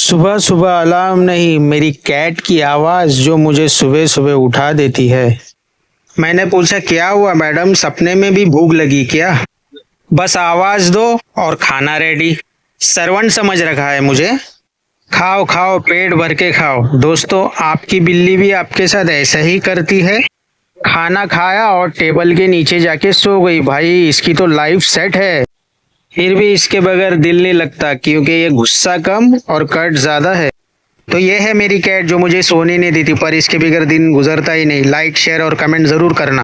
सुबह सुबह अलार्म नहीं, मेरी कैट की आवाज़ जो मुझे सुबह सुबह उठा देती है। मैंने पूछा, क्या हुआ मैडम, सपने में भी भूख लगी क्या? बस आवाज़ दो और खाना रेडी। सर्वेंट समझ रखा है मुझे। खाओ खाओ, पेट भर के खाओ। दोस्तों, आपकी बिल्ली भी आपके साथ ऐसा ही करती है। खाना खाया और टेबल के नीचे जाके सो गई। भाई, इसकी तो लाइफ सेट है। फिर भी इसके बगैर दिल नहीं लगता, क्योंकि ये गुस्सा कम और कट ज्यादा है। तो ये है मेरी कैट जो मुझे सोने नहीं देती, पर इसके बगैर दिन गुजरता ही नहीं। लाइक, शेयर और कमेंट जरूर करना।